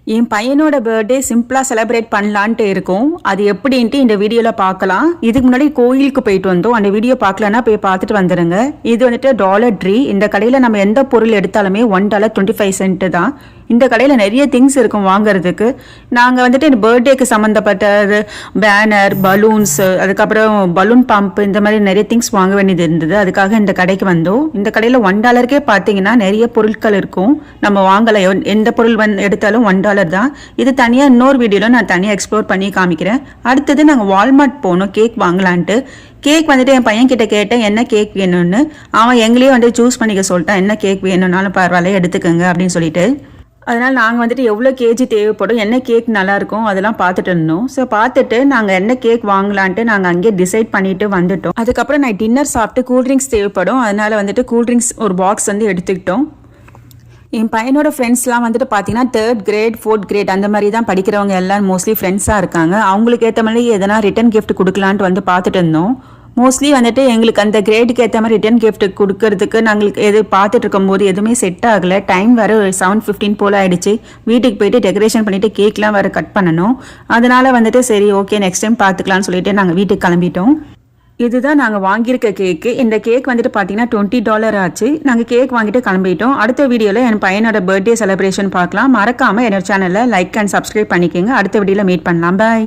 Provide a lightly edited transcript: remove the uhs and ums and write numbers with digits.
என் பையனோட பர்த்டே சிம்பிளாக செலிப்ரேட் பண்ணலான்ட்டு இருக்கும். அது எப்படின்ட்டு இந்த வீடியோவில் பார்க்கலாம். இதுக்கு முன்னாடி கோயிலுக்கு போயிட்டு வந்தோம். அந்த வீடியோ பார்க்கலன்னா போய் பார்த்துட்டு வந்துடுங்க. இது வந்துட்டு டாலர் ட்ரீ. இந்த கடையில் நம்ம எந்த பொருள் எடுத்தாலுமே $1.25 தான். இந்த கடையில் நிறைய திங்ஸ் இருக்கும் வாங்குறதுக்கு. நாங்கள் வந்துட்டு இந்த பர்த்டேக்கு சம்மந்தப்பட்ட பேனர், பலூன்ஸ், அதுக்கப்புறம் பலூன் பம்ப், இந்த மாதிரி நிறைய திங்ஸ் வாங்க வேண்டியது இருந்தது. அதுக்காக இந்த கடைக்கு வந்தோம். இந்த கடையில் $1 பார்த்தீங்கன்னா நிறைய பொருட்கள் இருக்கும். நம்ம வாங்கலை, எந்த பொருள் எடுத்தாலும் $1 தான். இது தனியாக இன்னொரு வீடியோவில் நான் தனியாக எக்ஸ்ப்ளோர் பண்ணி காமிக்கிறேன். அடுத்தது நாங்கள் வால்மார்ட் போனோம் கேக் வாங்கலான்ட்டு. கேக் வந்துட்டு என் பையன் கிட்ட கேட்டேன் என்ன கேக் வேணும்னு. அவன் எங்களையும் வந்து சூஸ் பண்ணிக்க சொல்லிட்டான். என்ன கேக் வேணும்னாலும் பரவாயில்ல எடுத்துக்கோங்க அப்படின்னு சொல்லிட்டு. அதனால் நாங்கள் வந்துட்டு எவ்வளோ கேஜி தேவைப்படும், என்ன கேக் நல்லாயிருக்கும் அதெல்லாம் பார்த்துட்டு இருந்தோம். ஸோ பார்த்துட்டு நாங்கள் என்ன கேக் வாங்கலான்ட்டு நாங்கள் அங்கேயே டிசைட் பண்ணிட்டு வந்துட்டோம். அதுக்கப்புறம் நான் டின்னர் சாப்பிட்டு கூல்ட்ரிங்க்ஸ் தேவைப்படும், அதனால் வந்துட்டு கூல்ட்ரிங்க்ஸ் ஒரு பாக்ஸ் வந்து எடுத்துக்கிட்டோம். என் பையனோட ஃப்ரெண்ட்ஸ்லாம் வந்துட்டு பார்த்தீங்கன்னா 3rd grade 4th grade அந்த மாதிரி தான் படிக்கிறவங்க எல்லாம் மோஸ்ட்லி ஃப்ரெண்ட்ஸாக இருக்காங்க. அவங்களுக்கு ஏற்ற மாதிரி எதனா ரிட்டன் கிஃப்ட் கொடுக்கலான்ட்டு வந்து பார்த்துட்டு இருந்தோம். மோஸ்ட்லி வந்துட்டு எங்களுக்கு அந்த கிரேடுக்கு ஏற்ற மாதிரி ரிட்டன் கிஃப்ட் கொடுக்கறதுக்கு நாங்களுக்கு எது பார்த்துட்டு இருக்கும்போது எதுவுமே செட் ஆகலை. டைம் வேறு 7:15 போல் ஆகிடுச்சு. வீட்டுக்கு போயிட்டு டெக்கரேஷன் பண்ணிவிட்டு கேக்லாம் வேறு கட் பண்ணணும். அதனால் வந்துட்டு சரி ஓகே நெக்ஸ்ட் டைம் பார்த்துக்கலான்னு சொல்லிட்டு நாங்கள் வீட்டுக்கு கிளம்பிட்டோம். இதுதான் நாங்கள் வாங்கியிருக்க கேக்கு. இந்த கேக் வந்துட்டு பார்த்தீங்கன்னா $20 ஆச்சு. நாங்கள் கேக் வாங்கிட்டு கிளம்பிட்டோம். அடுத்த வீடியோவில் என் பையனோட பர்த்டே செலிப்ரேஷன் பார்க்கலாம். மறக்காமல் என்னோட சேனலில் லைக் அண்ட் சப்ஸ்கிரைப் பண்ணிக்கோங்க. அடுத்த வீடியோவில் மீட் பண்ணலாம். பாய்.